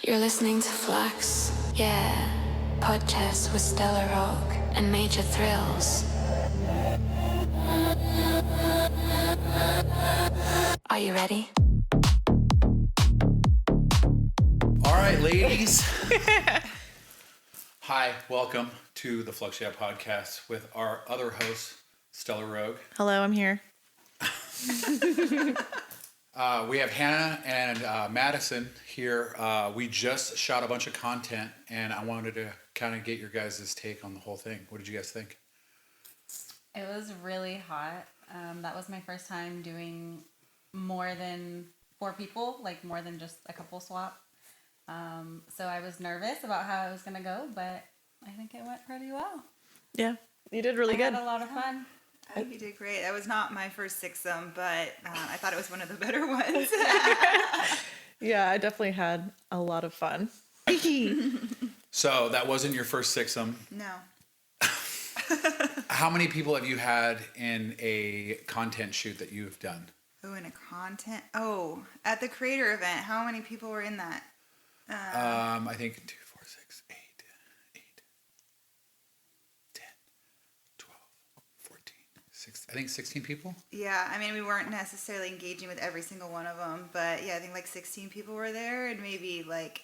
You're listening to Flux, yeah. Podcast with Stellar Rogue and Major Thrillz. Are you ready? All right, ladies. Hi, welcome to the Flux Yeah podcast with our other host, Stellar Rogue. Hello, I'm here. We have Hannah and Madison here. We just shot a bunch of content, and I wanted to kind of get your guys' take on the whole thing. What did you guys think? It was really hot. That was my first time doing more than 4 people, like more than just a couple swap. So I was nervous about how it was going to go, but I think it went pretty well. Yeah, you did really good. I had a lot of fun. I think you did great. That was not my first sixum, but I thought it was one of the better ones. Yeah, I definitely had a lot of fun. So that wasn't your first sixum. No. How many people have you had in a content shoot that you've done? Oh, in a content. Oh, at the creator event, how many people were in that? I think 2, 4, 6, 8, 10, 12, 14, 16. I think 16 people. Yeah, I mean, we weren't necessarily engaging with every single one of them, but yeah, I think like 16 people were there, and maybe like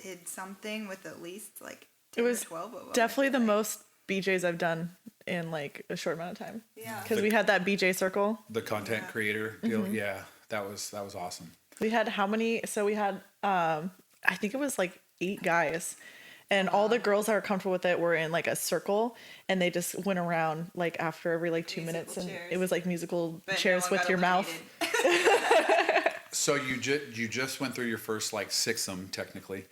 did something with at least like 10 It was or 12 of them. definitely the most BJs I've done in like a short amount of time. Yeah. Because we had that BJ circle. The content creator deal. Yeah, that was awesome. We had how many? So we had, I think it was like 8 guys. And all the girls that were comfortable with it were in like a circle, and they just went around like after every like 2 minutes, and chairs. it was like musical But chairs no one with got your mouth. eliminated. So you just went through your first like sixum technically.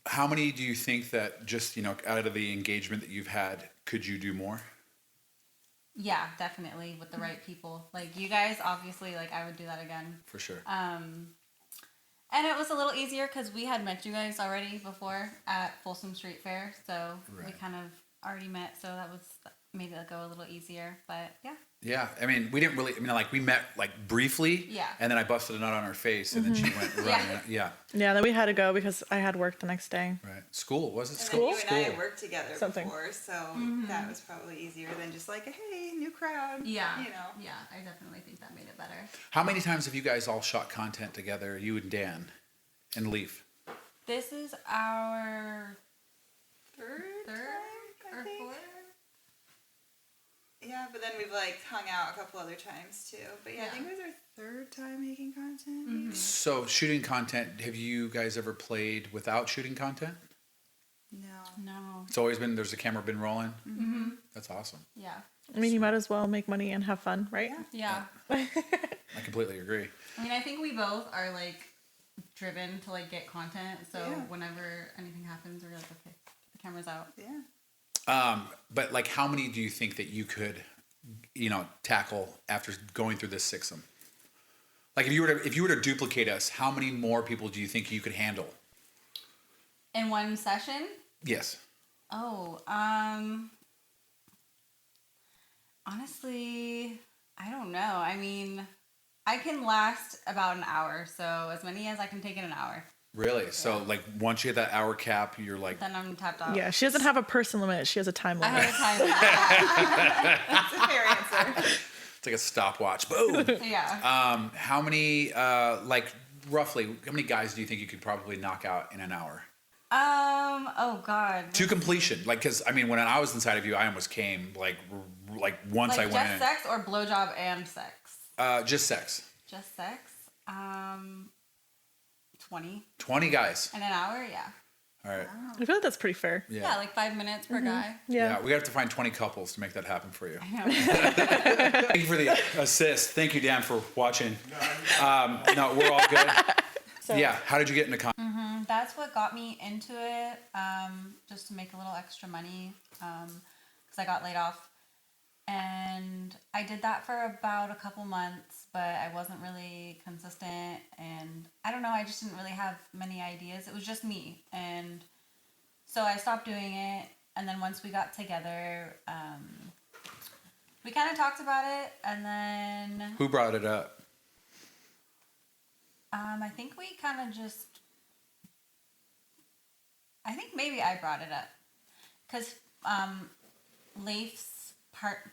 How many do you think that just out of the engagement that you've had, could you do more? Yeah, definitely with the right people. Like you guys, obviously, like I would do that again. For sure. And it was a little easier because we had met you guys already before at Folsom Street Fair, so we Right. kind of already met, so that made it go a little easier. But yeah. Yeah, I mean, we didn't really. I mean, like we met like briefly. Yeah. And then I busted a nut on her face, and then she went running. Yeah. Yeah, then we had to go because I had work the next day. Right. School was it? And School. then you and I had worked together Something. before, so that was probably easier than just like, hey, new crowd. Yeah. You know. Yeah, I definitely think that made it better. How many times have you guys all shot content together? You and Dan, and Leaf. This is our Third third time, I or think. fourth. Yeah, but then we've like hung out a couple other times too. But yeah, I Yeah. think it was our third time making content. maybe. So shooting content. Have you guys ever played without shooting content? No. No. It's always been. There's a camera been rolling. Mm-hmm. That's awesome. Yeah. I mean, you might as well make money and have fun, right? Yeah. Yeah. I completely agree. I mean, I think we both are like driven to like get content. So Yeah. whenever anything happens, we're like, okay, the camera's out. Yeah. But like, how many do you think that you could, tackle after going through this sixum? Like, if you were to duplicate us, how many more people do you think you could handle? In one session? Yes. Oh, honestly, I don't know. I mean, I can last about an hour, so as many as I can take in an hour. Really? So, like, once you hit that hour cap, you're like, Then I'm tapped out. Yeah, she doesn't have a person limit. She has a time I limit. have a time. That's a fair answer. it's like a stopwatch. Boom. Yeah. How many, roughly, how many guys do you think you could probably knock out in an hour? Oh God. To completion. Like, because, I mean, when I was inside of you, I almost came, like once Like I went just in. sex or blowjob and sex? Just sex. Just sex. 20 20 guys. in an hour. Yeah. All right. I feel like that's pretty fair. Yeah, like 5 minutes per guy. Yeah. We have to find 20 couples to make that happen for you. I know. Thank you for the assist. Thank you, Dan, for watching. No, we're all good. Yeah. How did you get into content? That's what got me into it, just to make a little extra money, because I got laid off. And I did that for about a couple months, but I wasn't really consistent, and I don't know, I just didn't really have many ideas. It was just me, and so I stopped doing it, and then once we got together, we kind of talked about it, and then Who brought it up? I think we kind of just I think maybe I brought it up because Leif's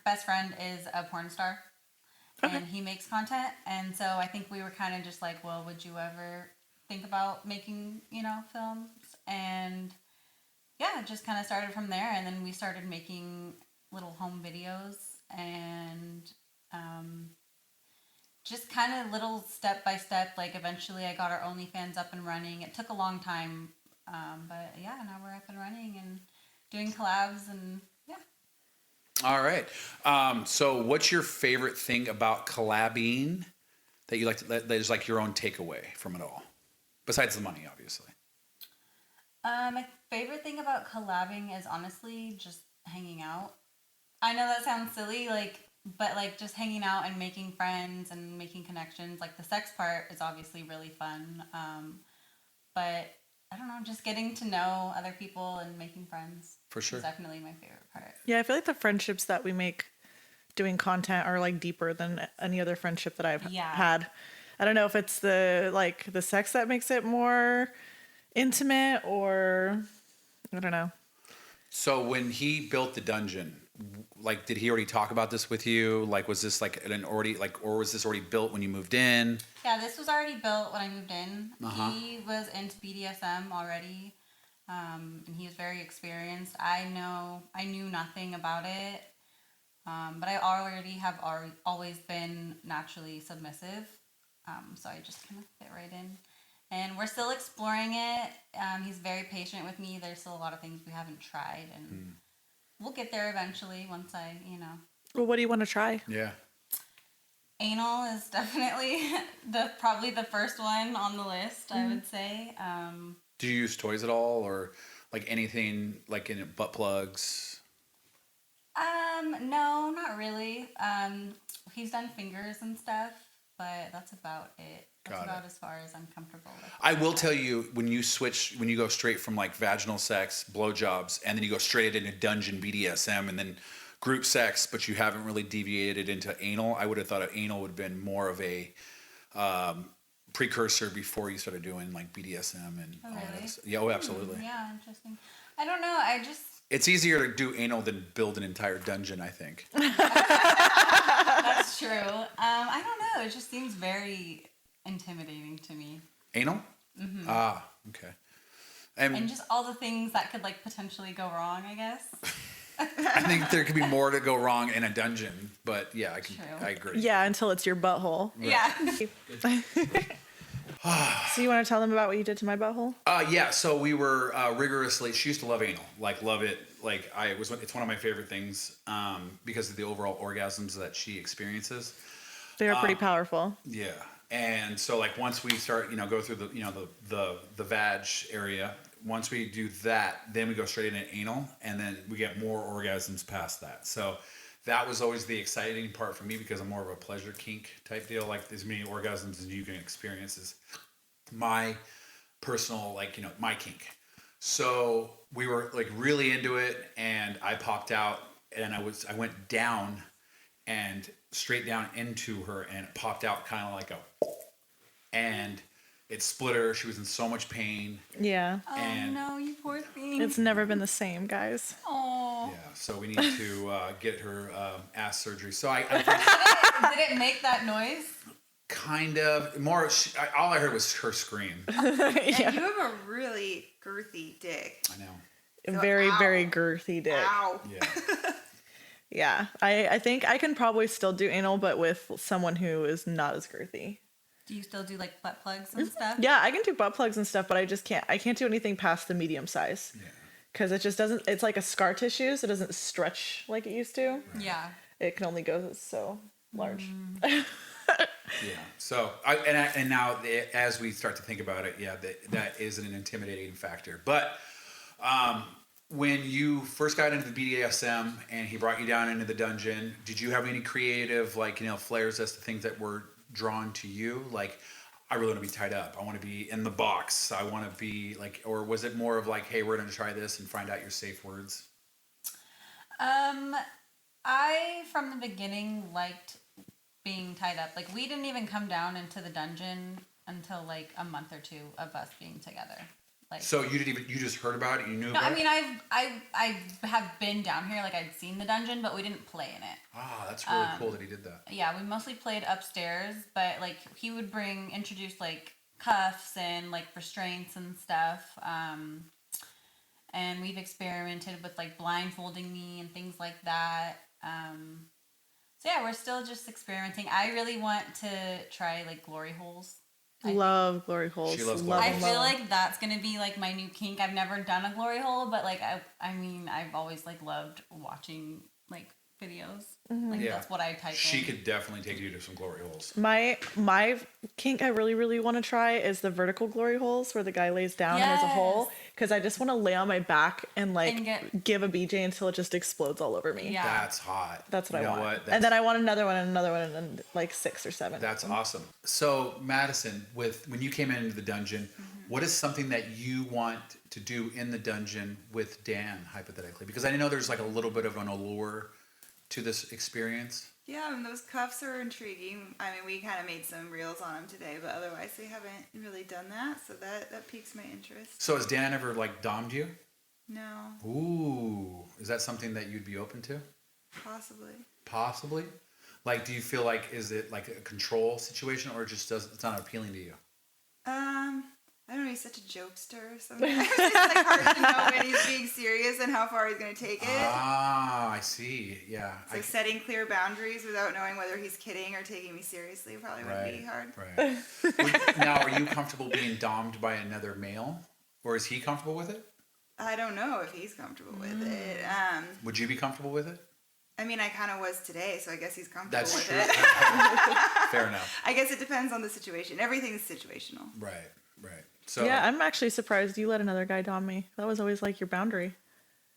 best friend is a porn star, and he makes content, and so I think we were kind of just like, well, would you ever think about making, films? And yeah, it just kind of started from there, and then we started making little home videos, and just kind of little step by step. Like eventually, I got our OnlyFans up and running. It took a long time, but yeah, now we're up and running and doing collabs, and yeah. All right. So what's your favorite thing about collabing that you like that is like your own takeaway from it all? Besides the money, obviously. My favorite thing about collabing is honestly just hanging out. I know that sounds silly, but just hanging out and making friends and making connections. Like the sex part is obviously really fun. But I don't know, just getting to know other people and making friends. For sure. Is definitely my favorite part. Yeah, I feel like the friendships that we make doing content are like deeper than any other friendship that I've had. I don't know if it's the sex that makes it more intimate, or I don't know. So when he built the dungeon, did he already talk about this with you? Was this or was this already built when you moved in? Yeah, this was already built when I moved in. He was into BDSM already, and he was very experienced. I knew nothing about it, but I always been naturally submissive, so I just kind of fit right in. And we're still exploring it. He's very patient with me. There's still a lot of things we haven't tried, and we'll get there eventually once Well, what do you want to try? Yeah. Anal is definitely probably the first one on the list, I would say. Do you use toys at all, or anything in butt plugs? No, not really. He's done fingers and stuff, but that's about it. That's about as far as I'm comfortable with. I will tell you, when you go straight from vaginal sex, blowjobs, and then you go straight into dungeon BDSM and then group sex, but you haven't really deviated into anal, I would have thought anal would have been more of a precursor before you started doing BDSM and all that. Yeah, oh, absolutely. Yeah, interesting. I don't know. It's easier to do anal than build an entire dungeon, I think. That's true. I don't know. It just seems very intimidating to me. Anal? Mm-hmm. Ah, okay. And just all the things that could potentially go wrong, I guess. I think there could be more to go wrong in a dungeon, but yeah, I agree. Yeah, until it's your butthole. Right. Yeah. So you want to tell them about what you did to my butthole? Yeah. So we were rigorously. She used to love anal, love it. It's one of my favorite things because of the overall orgasms that she experiences. They are pretty powerful. Yeah. And so once we start, go through the vag area. Once we do that, then we go straight into anal, and then we get more orgasms past that. So that was always the exciting part for me because I'm more of a pleasure kink type deal. As many orgasms as you can experience is my personal, my kink. So we were really into it, and I popped out, and I went down and straight down into her, and it popped out kind of and it split her. She was in so much pain. Yeah. Oh no, you poor thing. It's never been the same, guys. Oh. Yeah. So we need to get her ass surgery. So I Did it make that noise? Kind of more. All I heard was her scream. And you have a really girthy dick. I know. So, Very, ow. very girthy dick. Ow. Yeah. Yeah. I think I can probably still do anal, but with someone who is not as girthy. Do you still do butt plugs and stuff? Yeah, I can do butt plugs and stuff, but I just can't. I can't do anything past the medium size. Yeah. Because it just doesn't. It's like a scar tissue, so it doesn't stretch like it used to. Yeah. It can only go so large. Yeah. So and now as we start to think about it, yeah, that is an intimidating factor. But when you first got into the BDSM and he brought you down into the dungeon, did you have any creative flares as to things that were drawn to you? I really want to be tied up. I want to be in the box. I want to be or was it more of hey, we're going to try this and find out your safe words? I from the beginning liked being tied up. We didn't even come down into the dungeon until a month or two of us being together. Like, So you just heard about it? You knew no, about I mean, it? I have been down here, like I'd seen the dungeon, but we didn't play in it. Ah, that's really cool that he did that. Yeah, we mostly played upstairs, but like he would introduce like cuffs and like restraints and stuff. And we've experimented with like blindfolding me and things like that. So yeah, we're still just experimenting. I really want to try like glory holes. Love glory holes. She loves glory I holes. feel like that's gonna be like my new kink. I've never done a glory hole, but like I mean, I've always like loved watching like videos. Like Yeah. that's what I type She in. could definitely take you to some glory holes. My kink I really want to try is the vertical glory holes where the guy lays down and there's a hole, because I just want to lay on my back and like give a BJ until it just explodes all over me. Yeah. That's hot. That's what You I know want. what? And then I want another one and another one and then like 6 or 7. That's awesome. So Madison, when you came into the dungeon, what is something that you want to do in the dungeon with Dan, hypothetically? Because I know there's like a little bit of an allure to this experience. Yeah, those cuffs are intriguing. I mean, we kind of made some reels on them today, but otherwise they haven't really done that, so that piques my interest. So has Dan ever like dommed you? No, Ooh, is that something that you'd be open to? possibly. Possibly. Like, do you feel like, is it like a control situation, or just it's not appealing to you? I don't know, he's such a jokester sometimes. It's like hard to know when he's being serious and how far he's going to take it. Ah, I see. Yeah. So setting clear boundaries without knowing whether he's kidding or taking me seriously probably would be hard. Right. Now, are you comfortable being dommed by another male, or is he comfortable with it? I don't know if he's comfortable with it. Would you be comfortable with it? I mean, I kind of was today, so I guess he's comfortable That's with true. it. Fair enough. I guess it depends on the situation. Everything's situational. Right. So yeah, I'm actually surprised you let another guy dom me. That was always like your boundary.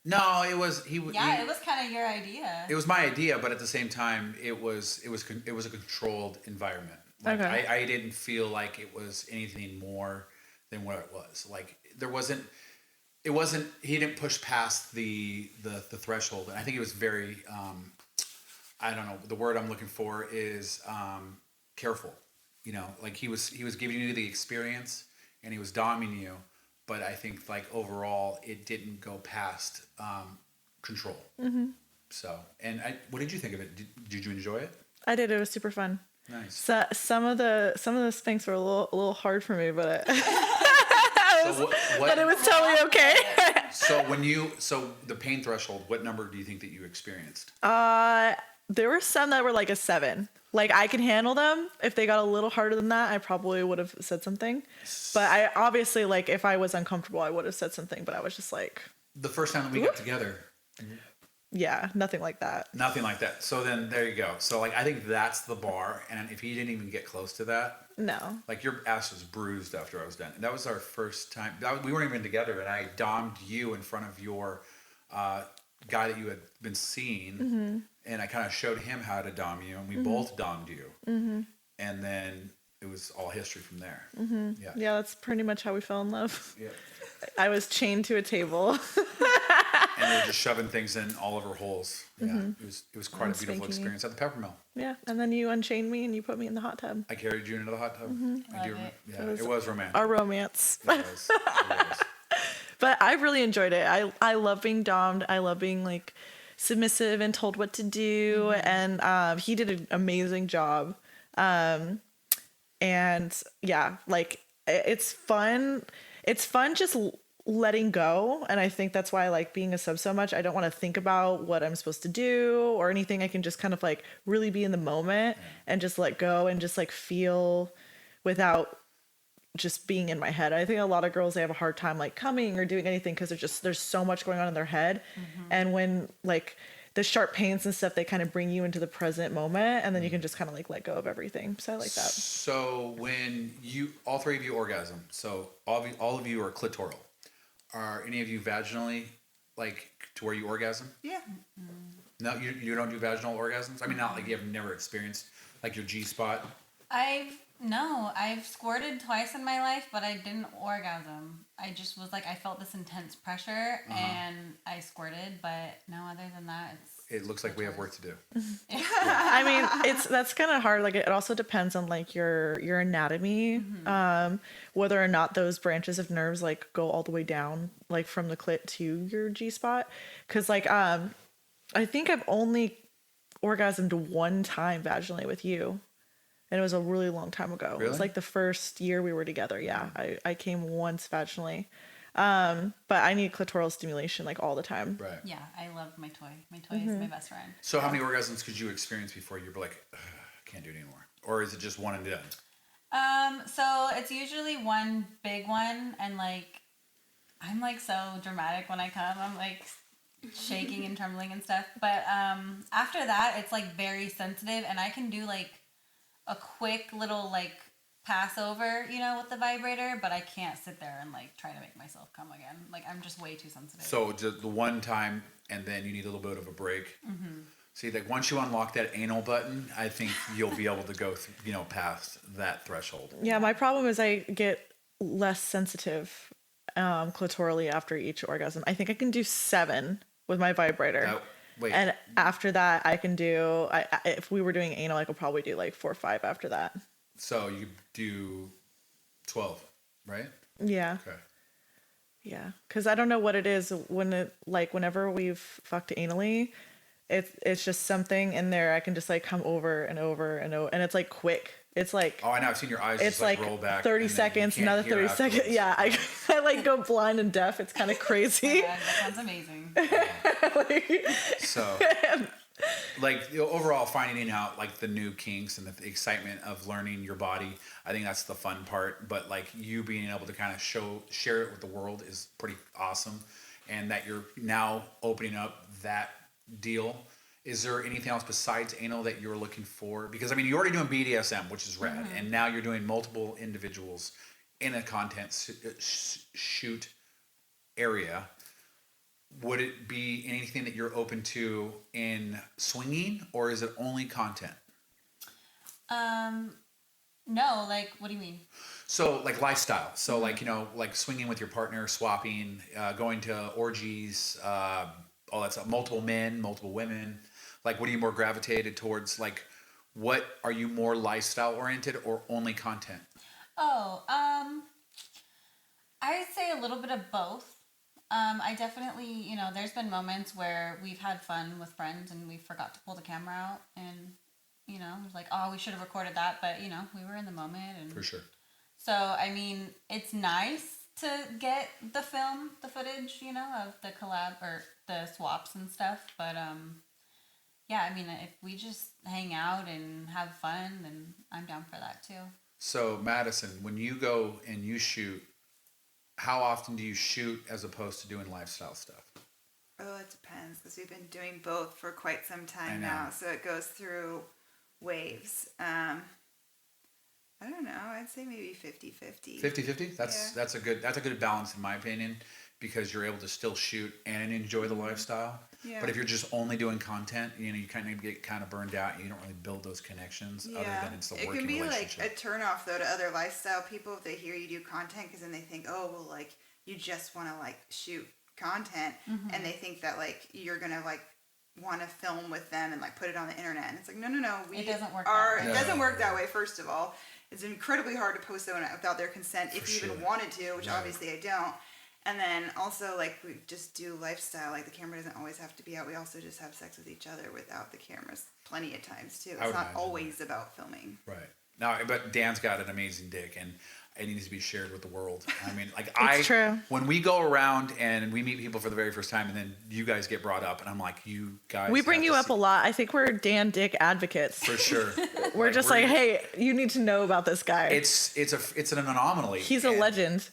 No, it was it was kind of your idea. It was my idea, but at the same time, it was a controlled environment. Like, Okay. I didn't feel like it was anything more than what it was. Like there wasn't. It wasn't. He didn't push past the threshold, and I think it was very. I don't know. The word I'm looking for is careful. You know, like he was giving you the experience, and he was doming you, but I think like overall it didn't go past control. Mm-hmm. So, and what did you think of it? Did you enjoy it? I did. It was super fun. Nice. So some of the spanks were a little hard for me, but but it was totally okay. So the pain threshold, what number do you think that you experienced? There were some that were like a 7. Like I could handle them. If they got a little harder than that, I probably would have said something. But I obviously, like, if I was uncomfortable, I would have said something. But I was just like, The first time that we got together, yeah, nothing like that. nothing like that. So then there you go. So like I think that's the bar, and if he didn't even get close to that, No. like your ass was bruised after I was done. And that was our first time. We weren't even together, and I dommed you in front of your guy that you had been seeing, and I kind of showed him how to dom you, and we both dommed you, and then it was all history from there. Yeah. Yeah, that's pretty much how we fell in love. Yeah. I was chained to a table. And we were just shoving things in all of her holes. Yeah. It was quite a beautiful spanking you. experience at the pepper mill. Yeah, and then you unchained me and you put me in the hot tub. I carried you into the hot tub. I do. Love it. Yeah, it was romantic. Our romance. It was. But I really enjoyed it. I love being dommed. I love being like submissive and told what to do. And he did an amazing job. And yeah, like it's fun. It's fun just letting go. And I think that's why I like being a sub so much. I don't want to think about what I'm supposed to do or anything. I can just kind of like really be in the moment and just let go and just like feel without just being in my head. I think a lot of girls, they have a hard time like coming or doing anything because there's so much going on in their head. And when like the sharp pains and stuff, they kind of bring you into the present moment, and then you can just kind of like let go of everything. So I like that. So when all three of you orgasm, so all of you are clitoral. Are any of you vaginally, like to where you orgasm? Yeah. No, you don't do vaginal orgasms? I mean, not like you have never experienced like your G-spot. I've squirted twice in my life, but I didn't orgasm. I just was like, I felt this intense pressure and I squirted, but no, other than that, it looks like we have work to do. I mean, that's kind of hard. Like it also depends on like your anatomy, whether or not those branches of nerves like go all the way down, like from the clit to your G spot. Because like I think I've only orgasmed one time vaginally with you, and it was a really long time ago. Really? It was like the first year we were together. Yeah, I came once vaginally. But I need clitoral stimulation like all the time. Right. Yeah, I love my toy. My toy is my best friend. So how many orgasms could you experience before you were like, I can't do it anymore? Or is it just one and done? So it's usually one big one, and like I'm like so dramatic when I come. I'm like shaking and trembling and stuff. But after that, it's like very sensitive, and I can do like a quick little like pass over, you know, with the vibrator, but I can't sit there and like try to make myself come again. Like I'm just way too sensitive. So just the one time, and then you need a little bit of a break. See, like once you unlock that anal button, I think you'll be able to go, past that threshold. Yeah, my problem is I get less sensitive clitorally after each orgasm. I think I can do 7 with my vibrator. Wait. And after that, I can do, if we were doing anal, I could probably do like 4 or 5 after that. So you do 12, right? Yeah. Okay. Yeah. Because I don't know what it is when it, like, whenever we've fucked anally, it's just something in there. I can just like come over and over and over. And it's like quick. It's like, Oh, I know. I've seen your eyes it's just like like roll back. 30 and then you seconds, can't another hear 30 seconds. afterwards. Yeah. I like go blind and deaf. It's kind of crazy. Yeah, that sounds amazing. So, like overall, finding out like the new kinks and the excitement of learning your body, I think that's the fun part. But like you being able to kind of share it with the world is pretty awesome, and that you're now opening up that deal. Is there anything else besides anal that you're looking for? Because I mean, you're already doing BDSM, which is rad, and now you're doing multiple individuals in a content shoot area. Would it be anything that you're open to in swinging, or is it only content? No, like, what do you mean? So like lifestyle. So like, like swinging with your partner, swapping, going to orgies, all that stuff, multiple men, multiple women. Like, what are you more gravitated towards? Like, what are you more lifestyle oriented or only content? Oh, I would say a little bit of both. I definitely, there's been moments where we've had fun with friends and we forgot to pull the camera out, and, it was like, oh, we should have recorded that, but, we were in the moment. And For sure. so, I mean, it's nice to get the footage, of the collab or the swaps and stuff, but, yeah, I mean, if we just hang out and have fun, then I'm down for that too. So Madison, when you go and you shoot, how often do you shoot as opposed to doing lifestyle stuff? Oh, it depends, because we've been doing both for quite some I time know. now, so it goes through waves. I don't know. I'd say maybe 50-50. 50-50? That's a good balance in my opinion, because you're able to still shoot and enjoy the lifestyle. Yeah. But if you're just only doing content, you kind of get kind of burned out and you don't really build those connections other than it's the it working can be relationship. like a turnoff though to other lifestyle people if they hear you do content, because then they think, oh, well, like you just want to like shoot content, and they think that like you're gonna like want to film with them and like put it on the internet, and it's like no, It doesn't work it that way. doesn't work that way. First of all, it's incredibly hard to post that without their consent if you even wanted to, which obviously I don't. And then also, like, we just do lifestyle. Like, the camera doesn't always have to be out. We also just have sex with each other without the cameras plenty of times, too. It's not always about filming. Right. Now, but Dan's got an amazing dick, and it needs to be shared with the world. I mean, like, It's true. When we go around and we meet people for the very first time, and then you guys get brought up, and I'm like, you guys. We bring have you to up a lot. I think we're Dan Dick advocates. For sure. We're just like, hey, you need to know about this guy. It's an anomaly. He's a legend.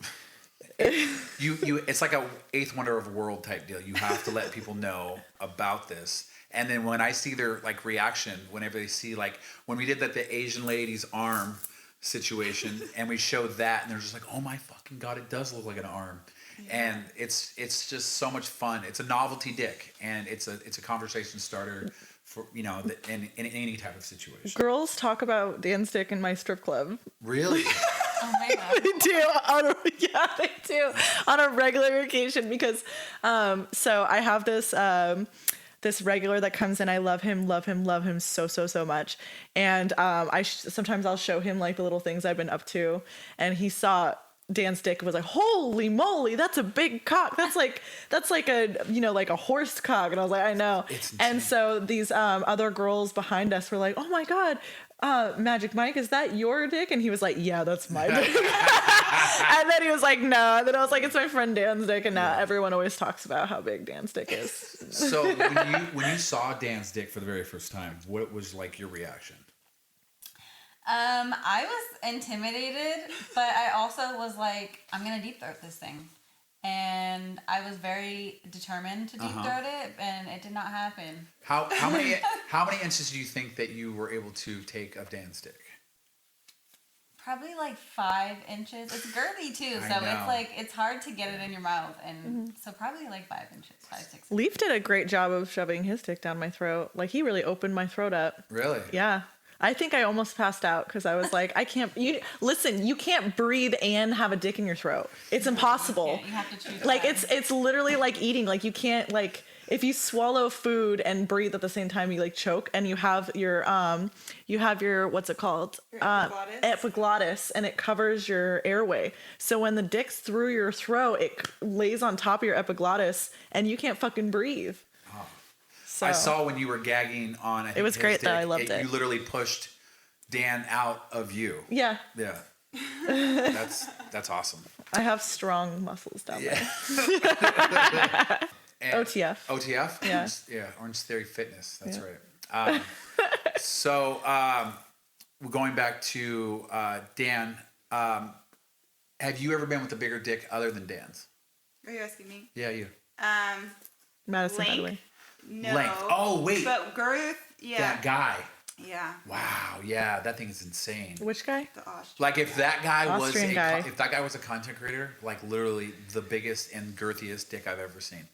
It's like a eighth wonder of the world type deal. You have to let people know about this. And then when I see their like reaction, whenever they see like when we did that the Asian lady's arm situation, and we showed that, and they're just like, oh my fucking god, it does look like an arm. And it's just so much fun. It's a novelty dick, and it's a conversation starter for in any type of situation. Girls talk about Dan's dick in my strip club. Really? Oh my god. They do on a regular occasion, because so I have this this regular that comes in. I love him so much. And sometimes I'll show him like the little things I've been up to, and he saw Dan's dick and was like, holy moly, that's a big cock. That's like a, like a horse cock. And I was like, I know. And so these other girls behind us were like, oh my God, Magic Mike, is that your dick? And he was like, yeah, that's my dick. And then he was like, no. And then I was like, it's my friend Dan's dick. And now everyone always talks about how big Dan's dick is. So when you saw Dan's dick for the very first time, what was like your reaction? I was intimidated, but I also was like, I'm gonna deep throat this thing. And I was very determined to deep throat it, and it did not happen. How many inches do you think that you were able to take of Dan's dick? Probably like 5 inches. It's girthy too, so it's like it's hard to get it in your mouth, and so probably like 5 inches, 5, 6 inches. Leaf did a great job of shoving his dick down my throat. Like he really opened my throat up. Really? Yeah. I think I almost passed out because I was like, I can't. You can't breathe and have a dick in your throat. It's impossible. You have to choose. Like it's literally like eating. Like you can't like if you swallow food and breathe at the same time, you like choke, and you have your what's it called? Your epiglottis. Epiglottis, and it covers your airway. So when the dick's through your throat, it lays on top of your epiglottis, and you can't fucking breathe. So, I saw when you were gagging on. I think it was great dick, though. I loved it. You literally pushed Dan out of you. Yeah. Yeah. That's awesome. I have strong muscles down there. OTF. OTF? Yeah. Yeah. Orange Theory Fitness. That's right. So we're going back to Dan. Have you ever been with a bigger dick other than Dan's? Are you asking me? Yeah, you. Madison, by the way. No. Length. Oh, wait. But girth, yeah. That guy. Yeah. Wow. Yeah, that thing is insane. Which guy? The ostrich. Like if that guy Austrian guy. if that guy was a content creator, like literally the biggest and girthiest dick I've ever seen.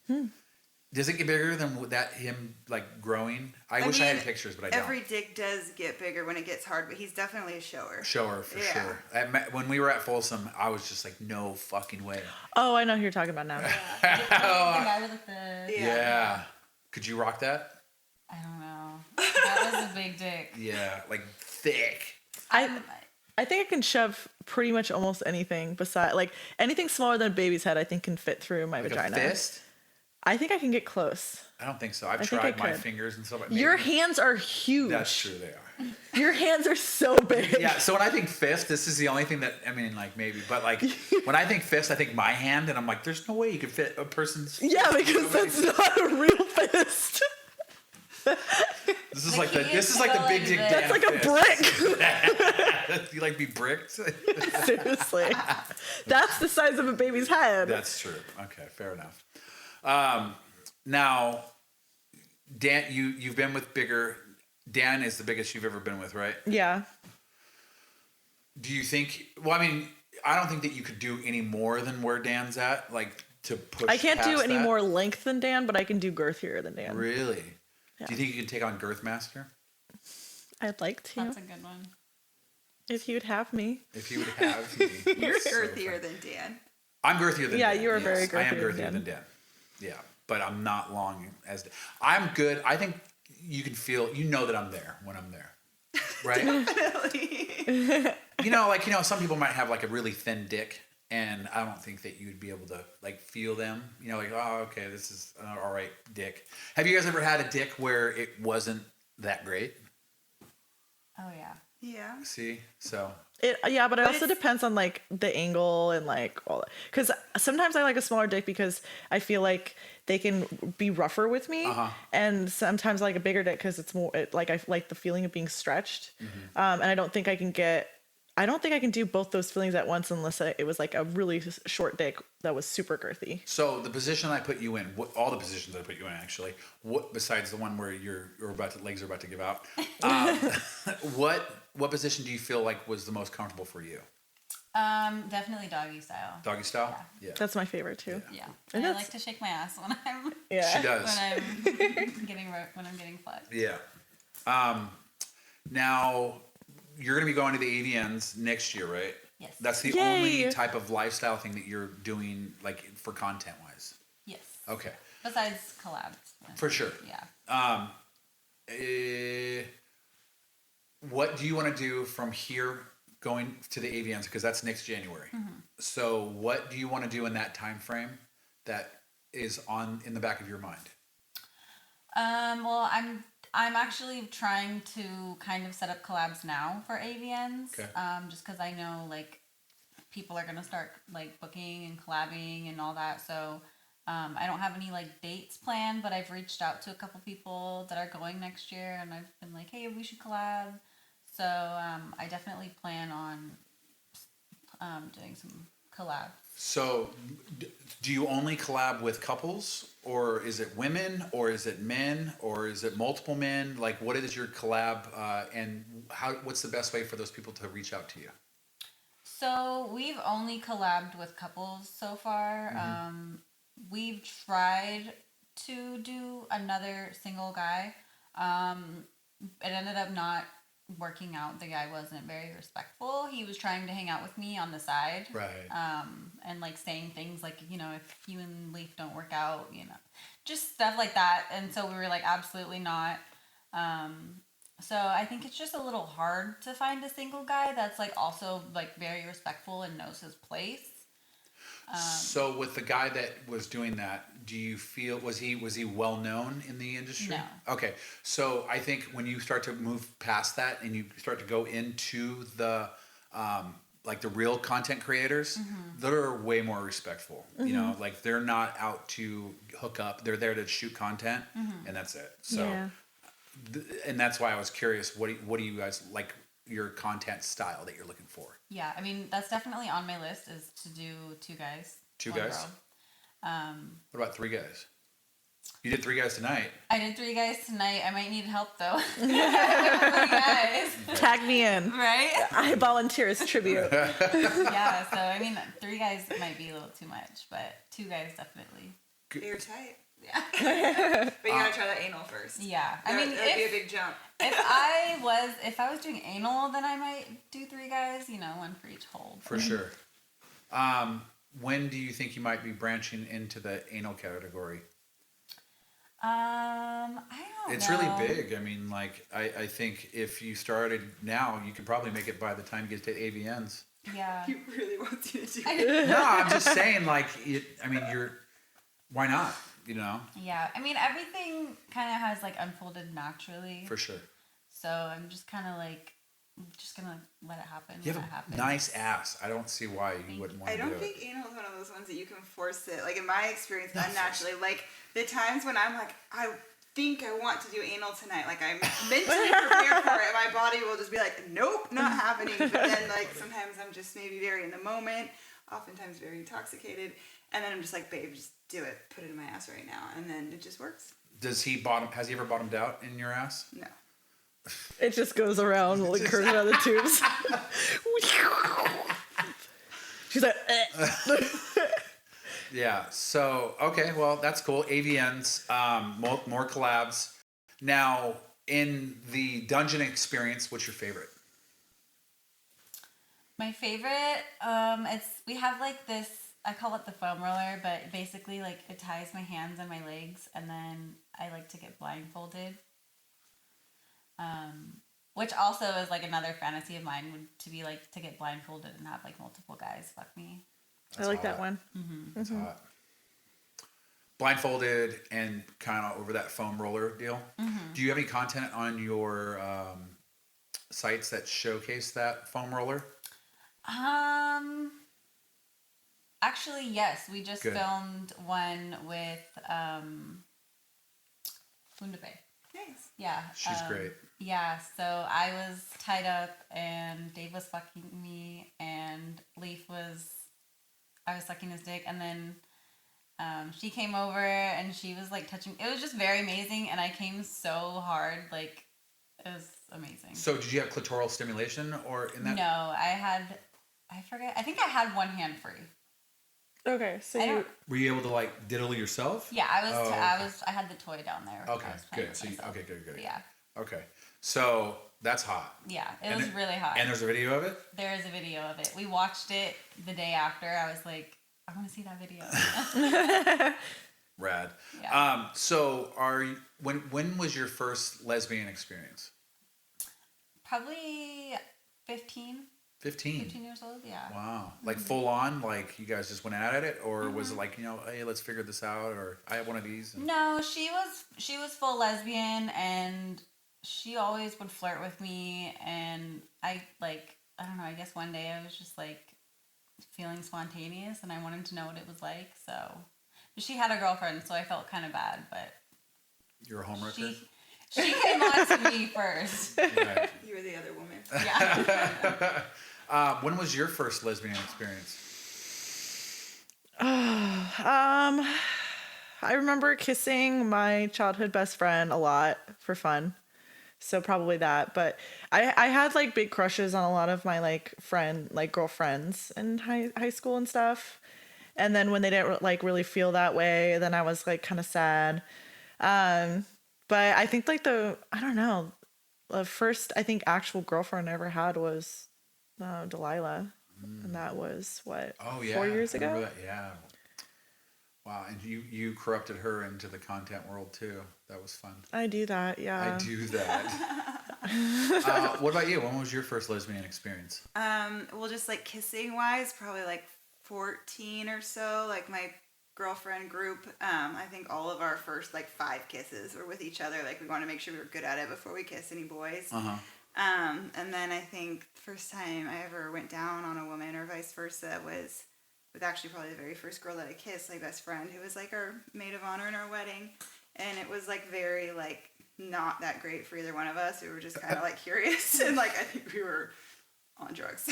Does it get bigger than that? Him like growing? I wish I had pictures, but I don't. Every dick does get bigger when it gets hard, but he's definitely a shower. Shower for sure. When we were at Folsom, I was just like, no fucking way. Oh, I know who you're talking about now. The guy with the Yeah. Could you rock that? I don't know. That was a big dick. Yeah, like thick. I think I can shove pretty much almost anything beside, like anything smaller than a baby's head. I think can fit through my vagina. A fist? I think I can get close. I don't think so. I've I think I tried my could. fingers and stuff. Like Your hands are huge. That's true. They are. Your hands are so big. Yeah. So when I think fist, this is the only thing that like maybe, but like when I think fist, I think my hand, and I'm like, there's no way you could fit a person's. Yeah, because that's not a real fist. This is like the big dick. That's like a brick. You like be bricked? Seriously, that's the size of a baby's head. That's true. Okay, fair enough. Now, Dan, you've been with bigger. Dan is the biggest you've ever been with, right? Yeah. Do you think? Well, I mean, I don't think that you could do any more than where Dan's at, like to push. I can't do past any that. more length than Dan, but I can do girthier than Dan. Really? Yeah. Do you think you can take on Girthmaster? I'd like to. That's a good one. If you'd have me. If you would have me. You're So girthier funny. than Dan. I'm girthier than Dan. Yeah, you are very I am girthier girthier than than Dan. Yeah, but I'm not long as. I'm good. I think you can feel. You know that I'm there when I'm there, right? Some people might have like a really thin dick, and I don't think that you'd be able to like feel them. Like, oh, okay, this is an all right dick. Have you guys ever had a dick where it wasn't that great? Oh yeah. Yeah. See, so. But it also depends on like the angle and like all that. Because sometimes I like a smaller dick because I feel like they can be rougher with me, and sometimes I like a bigger dick because it's more I like the feeling of being stretched. And I don't think I can do both those feelings at once unless it was like a really short dick that was super girthy. So the position I put you in, all the positions I put you in actually, what besides the one where legs are about to give out, what position do you feel like was the most comfortable for you? Definitely doggy style. Doggy style? Yeah. That's my favorite too. Yeah. And I that's- like to shake my ass when I'm She does. when I'm getting flexed. Yeah. Now you're going to be going to the AVNs next year, right? Yes. That's the Yay. only type of lifestyle thing that you're doing, like for content wise. Yes. Okay. Besides collabs. For sure. Yeah. What do you want to do from here going to the AVNs? Because that's next January. So what do you want to do in that time frame that is in the back of your mind? Well, I'm actually trying to kind of set up collabs now for AVNs. Okay. Just because I know like people are gonna start like booking and collabing and all that. So I don't have any like dates planned, but I've reached out to a couple people that are going next year, and I've been like, hey, we should collab. So I definitely plan on doing some collabs. So do you only collab with couples, or is it women, or is it men, or is it multiple men? Like, what is your collab, and what's the best way for those people to reach out to you? So we've only collabed with couples so far. We've tried to do another single guy. It ended up not working out. The guy wasn't very respectful. He was trying to hang out with me on the side. Right. And like saying things like, you know, if you and Leaf don't work out, you know, just stuff like that. And so we were like, absolutely not. So I think it's just a little hard to find a single guy that's like also like very respectful and knows his place. So with the guy that was doing that, do you feel, was he well known in the industry? No. Okay. So I think when you start to move past that and you start to go into the like the real content creators, they're way more respectful. You know, like they're not out to hook up. They're there to shoot content, and that's it. So, and that's why I was curious. What do you guys like? Your content style that you're looking for? Yeah, I mean that's definitely on my list is to do 2 guys. 2 1 guys. girl. What about 3 guys? You did 3 guys tonight. I did 3 guys tonight. I might need help though. 3 guys. Tag me in. Right? I volunteer as tribute. Yeah, so I mean 3 guys might be a little too much, but 2 guys definitely. You're tight. Yeah. But you gotta try that anal first. Yeah. I mean that'd be a big jump. if I was doing anal, then I might do 3 guys, you know, 1 for each hole. For sure. When do you think you might be branching into the anal category? I don't know. It's really big. I mean, like, I think if you started now, you could probably make it by the time you get to AVNs. Yeah. He really wants you to do it. No, I'm just saying, like, why not? You know? Yeah. I mean, everything kind of has like unfolded naturally. For sure. So I'm just kind of like, just gonna let it happen. You when have it happens. a nice ass. I don't see why you wouldn't want I to do don't it. think anal is one of those ones that you can force it. Like in my experience, unnaturally. Like the times when I'm like, I think I want to do anal tonight. Like I'm mentally prepared for it. My body will just be like, nope, not happening. But then like sometimes I'm just maybe very in the moment, oftentimes very intoxicated. And then I'm just like, babe, just do it. Put it in my ass right now. And then it just works. Has he ever bottomed out in your ass? No. It just goes around, like curves around the tubes. She's like, Yeah. So, okay. Well, that's cool. AVNs, more collabs. Now, in the dungeon experience, what's your favorite? My favorite, we have like this, I call it the foam roller, but basically like it ties my hands and my legs, and then I like to get blindfolded. Which also is like another fantasy of mine to be like to get blindfolded and have like multiple guys fuck me. That's I like hot. that one. That's hot. Blindfolded and kind of over that foam roller deal. Do you have any content on your sites that showcase that foam roller? Actually, yes. We just Good. filmed one with Fundabe. Nice. Yeah. She's great. Yeah, so I was tied up and Dave was fucking me and I was sucking his dick, and then she came over and she was like touching. It was just very amazing, and I came so hard, like it was amazing. So did you have clitoral stimulation or in that? No, I forget. I think I had one hand free. Okay, so I you. don't- Were you able to like diddle yourself? Yeah, I was. Oh, I had the toy down there. Okay, I was playing good. with So myself. okay, good. Yeah, Okay, so that's hot. yeah, it And was really hot. And there's a video of it. There is a video of it. We watched it the day after. I was like, I want to see that video. Rad. Yeah. So when was your first lesbian experience? Probably 15. 15. 15 years old, yeah. Wow. Like full on, like you guys just went at it, or was it like, hey, let's figure this out, or I have one of these? And... No, she was full lesbian, and she always would flirt with me, and I don't know, I guess one day I was just like feeling spontaneous, and I wanted to know what it was like, so. But she had a girlfriend, so I felt kind of bad, but. You're a homewrecker? She came on to me first. Right. You were the other woman. Yeah. When was your first lesbian experience? I remember kissing my childhood best friend a lot for fun. So probably that. But I had like big crushes on a lot of my like girlfriends in high school and stuff. And then when they didn't like really feel that way, then I was like kind of sad. But I think like the first I think actual girlfriend I ever had was Delilah. And that was what? Oh yeah, 4 years ago. That? Yeah. Wow, and you corrupted her into the content world too. That was fun. I do that, yeah. I do that. What about you? When was your first lesbian experience? Well, just like kissing wise, probably like 14 or so. Like my girlfriend group, I think all of our first like 5 kisses were with each other. Like we wanted to make sure we were good at it before we kiss any boys. And then I think the first time I ever went down on a woman or vice versa was with actually probably the very first girl that I kissed, my best friend, who was like our maid of honor in our wedding. And it was like very like not that great for either one of us. We were just kind of like curious and like I think we were on drugs.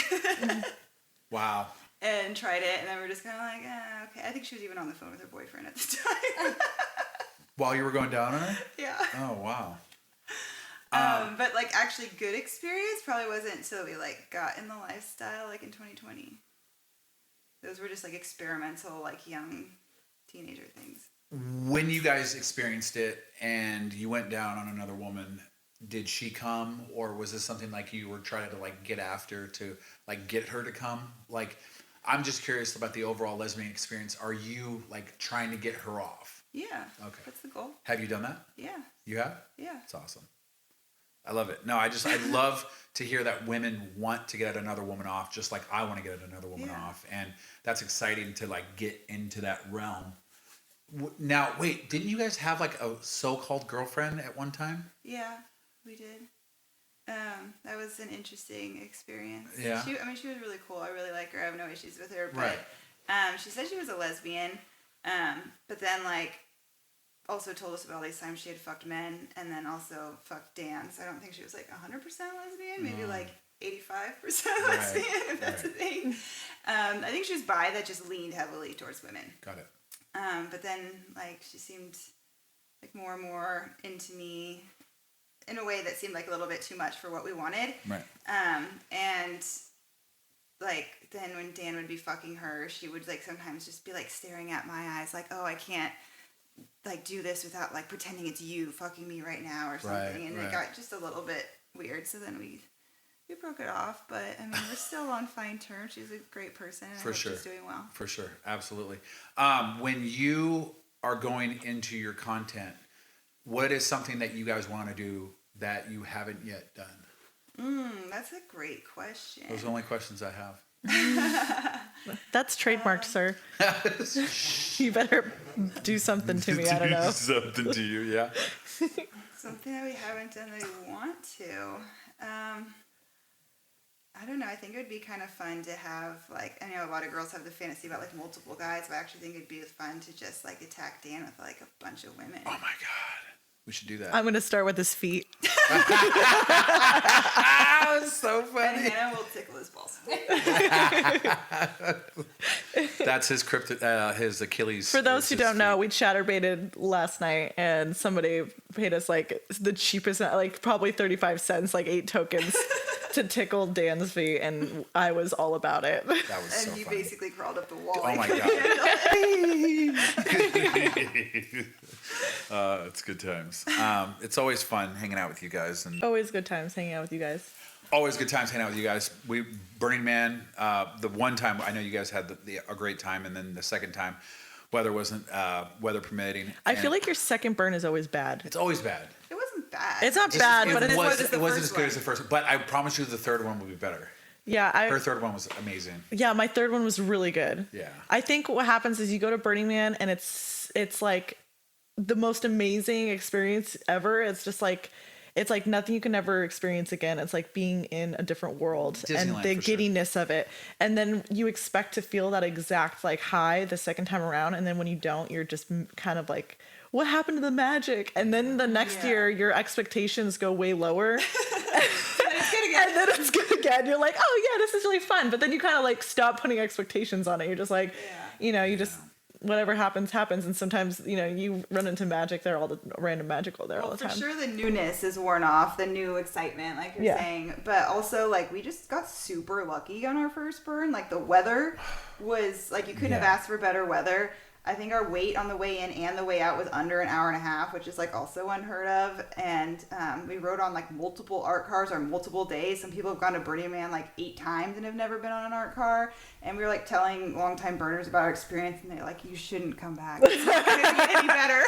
Wow. And tried it, and then we were just kind of like, okay. I think she was even on the phone with her boyfriend at the time. While you were going down on her? Yeah. Oh, wow. But like actually good experience probably wasn't until we like got in the lifestyle like in 2020. Those were just like experimental like young teenager things. When you guys experienced it and you went down on another woman, did she come, or was this something like you were trying to like get after to like get her to come? Like, I'm just curious about the overall lesbian experience. Are you like trying to get her off? Yeah. Okay. That's the goal. Have you done that? Yeah. You have? Yeah. It's awesome. I love it. No, I love to hear that women want to get another woman off, just like I want to get another woman off. And that's exciting to like get into that realm. Now, wait, didn't you guys have like a so-called girlfriend at one time? Yeah, we did. That was an interesting experience. Yeah. She was really cool. I really like her. I have no issues with her. But, Right. she said she was a lesbian, but then like also told us about all these times she had fucked men and then also fucked Dan. So I don't think she was like 100% lesbian. Maybe like 85% lesbian, if that's a thing. I think she was bi that just leaned heavily towards women. Got it. But then like she seemed like more and more into me in a way that seemed like a little bit too much for what we wanted. Right. And like then when Dan would be fucking her, she would like sometimes just be like staring at my eyes like, oh, I can't like do this without like pretending it's you fucking me right now or something. Right, and right. it got just a little bit weird. So then we broke it off, but I mean we're still on fine terms. She's a great person. And I hope she's doing well. For sure. Absolutely. When you are going into your content, what is something that you guys want to do that you haven't yet done? That's a great question. Those are the only questions I have. That's trademarked, sir. You better do something to me. I don't know. Something to you, yeah. Something that we haven't done that we want to. I don't know. I think it would be kind of fun to have, like, I know a lot of girls have the fantasy about, like, multiple guys, but I actually think it'd be fun to just, like, attack Dan with, like, a bunch of women. Oh, my God. We should do that. I'm going to start with his feet. So funny. And Hannah will tickle his balls. That's his his Achilles. For those who don't know, feet. we chatterbaited last night, and somebody paid us like the cheapest, like probably 35 cents, like 8 tokens to tickle Dan's feet, and I was all about it. That was And so you funny. basically crawled up the wall. Oh my God. It's good times. It's always fun hanging out with you guys, and Always good times hanging out with you guys. always good times hanging out with you guys. Burning Man, the one time I know you guys had a great time, and then the second time Weather wasn't weather permitting. I feel like your second burn is always bad. it's always bad. It wasn't bad. It's not bad, but it it's wasn't as good as the first one. But I promise you, the third one will be better. yeah. Her third one was amazing. Yeah, my third one was really good. Yeah. I think what happens is you go to Burning Man and it's like the most amazing experience ever. It's just like it's like nothing you can ever experience again. It's like being in a different world and Disneyland the for sure. giddiness of it. And then you expect to feel that exact like high the second time around, and then when you don't, you're just kind of like, what happened to the magic? And then the next year, your expectations go way lower. And then it's good again. You're like, oh yeah, this is really fun. But then you kind of like stop putting expectations on it. You're just like, you know, you just whatever happens. And sometimes, you know, you run into magic there, all the random magical there all the time. For sure, the newness is worn off, the new excitement, like you're saying. But also, like, we just got super lucky on our first burn. Like, the weather was, like, you couldn't have asked for better weather. I think our wait on the way in and the way out was under an hour and a half, which is like also unheard of. And we rode on like multiple art cars on multiple days. Some people have gone to Burning Man like 8 times and have never been on an art car. And we were like telling longtime burners about our experience, and they're like, "You shouldn't come back. It's not going to be any better."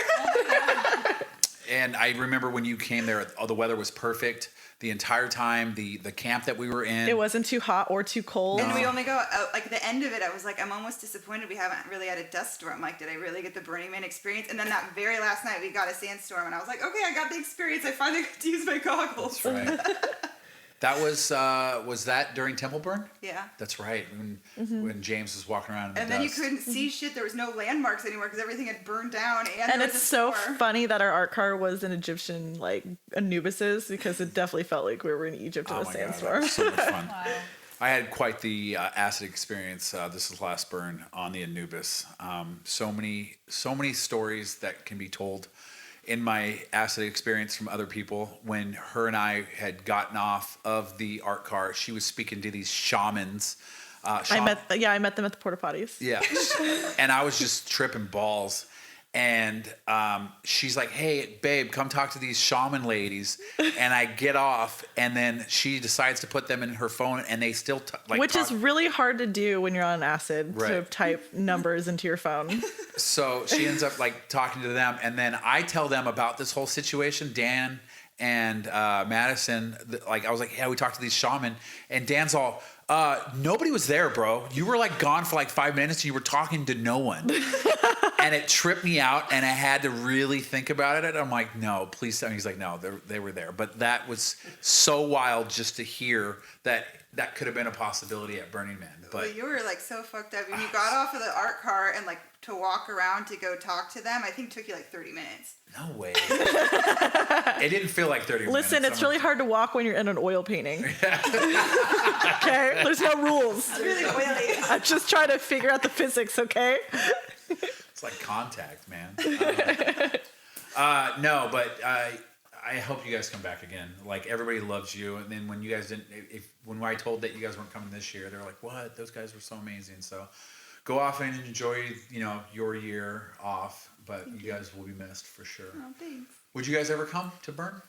And I remember when you came there, the weather was perfect the entire time. The camp that we were in, It wasn't too hot or too cold. And we only go out, like the end of it, I was like, I'm almost disappointed we haven't really had a dust storm. Like, did I really get the Burning Man experience? And then that very last night we got a sandstorm, and I was like, okay, I got the experience. I finally got to use my goggles. That's right. That was that during Temple Burn? Yeah. That's right. When James was walking around in the And then you dust. couldn't see shit. There was no landmarks anymore because everything had burned down. And And there it's was a so storm. funny that our art car was an Egyptian, like Anubis's, because it definitely felt like we were in Egypt in Oh a my God, that sandstorm. was so much fun. Wow. I had quite the acid experience. This is last burn on the Anubis. So many stories that can be told in my acid experience from other people. When her and I had gotten off of the art car, she was speaking to these shamans. I met them at the porta potties. Yeah. And I was just tripping balls. And she's like, hey, babe, come talk to these shaman ladies. And I get off, and then she decides to put them in her phone, and they still Which is really hard to do when you're on acid, to Right. type numbers into your phone. So she ends up like talking to them, and then I tell them about this whole situation. Dan and Madison, like I was like, yeah, we talked to these shaman, and Dan's all, nobody was there, bro. You were like gone for like 5 minutes, and you were talking to no one. And it tripped me out, and I had to really think about it. I'm like, no, please tell me. He's like, no, they were there. But that was so wild just to hear that could have been a possibility at Burning Man. But Well, you were like so fucked up. When you got off of the art car and like to walk around to go talk to them, I think took you like 30 minutes. no way. It didn't feel like 30 minutes. Listen, it's really hard to walk when you're in an oil painting. Okay? There's no rules. It's really oily. I'm just trying to figure out the physics, okay? It's like contact, man. No, but I hope you guys come back again. Like, everybody loves you. And then when you guys didn't, when I told that you guys weren't coming this year, they were like, what? Those guys were so amazing. So go off and enjoy, your year off. But you guys will be missed for sure. Oh, thanks. Would you guys ever come to Burn?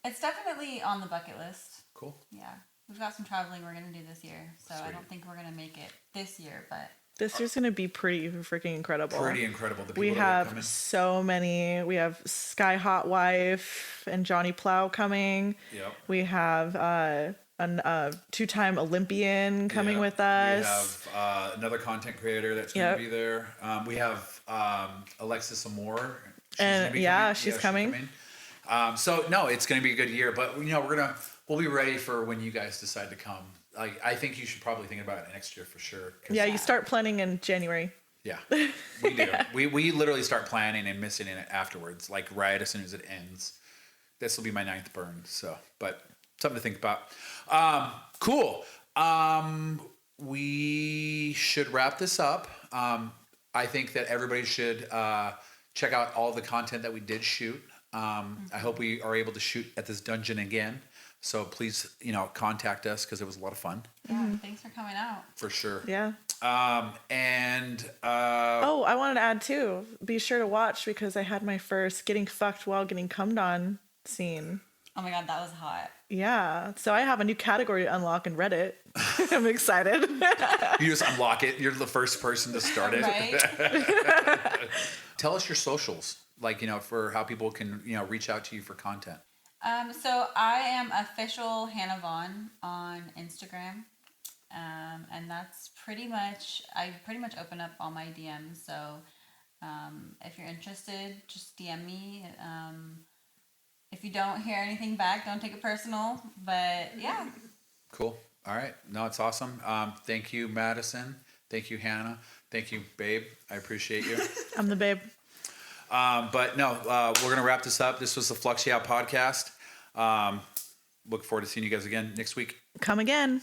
It's definitely on the bucket list. Cool. Yeah. We've got some traveling we're going to do this year. So I Sweet. don't think we're going to make it this year, but This year's going to be pretty freaking incredible. Pretty incredible. The people We that are have coming. so many. We have Sky Hot Wife and Johnny Plow coming. Yep. We have a 2-time Olympian coming Yeah. with us. We have another content creator that's going Yep. to be there. We have Alexis Amore. She's coming. So no, it's going to be a good year, but we'll be ready for when you guys decide to come. Like, I think you should probably think about it next year for sure. Yeah, you start planning in January. Yeah, we do. We literally start planning and missing it afterwards, like right as soon as it ends. This will be my 9th burn, so, but something to think about. Cool. We should wrap this up. I think that everybody should check out all the content that we did shoot. I hope we are able to shoot at this dungeon again. So please, contact us because it was a lot of fun. yeah, thanks for coming out. For sure. Yeah. Oh, I wanted to add too. Be sure to watch because I had my first getting fucked while getting cummed on scene. Oh my God, that was hot. Yeah. So I have a new category to unlock in Reddit. I'm excited. You just unlock it. You're the first person to start it. Right? Tell us your socials, like, for how people can, reach out to you for content. So I am official Hannah Vonn on Instagram. And that's I pretty much open up all my DMs. So if you're interested, just DM me. If you don't hear anything back, don't take it personal. But yeah. Cool. All right. No, it's awesome. Thank you, Madison. Thank you, Hannah. Thank you, babe. I appreciate you. I'm the babe. But no, we're going to wrap this up. This was the Flux podcast. Look forward to seeing you guys again next week. Come again.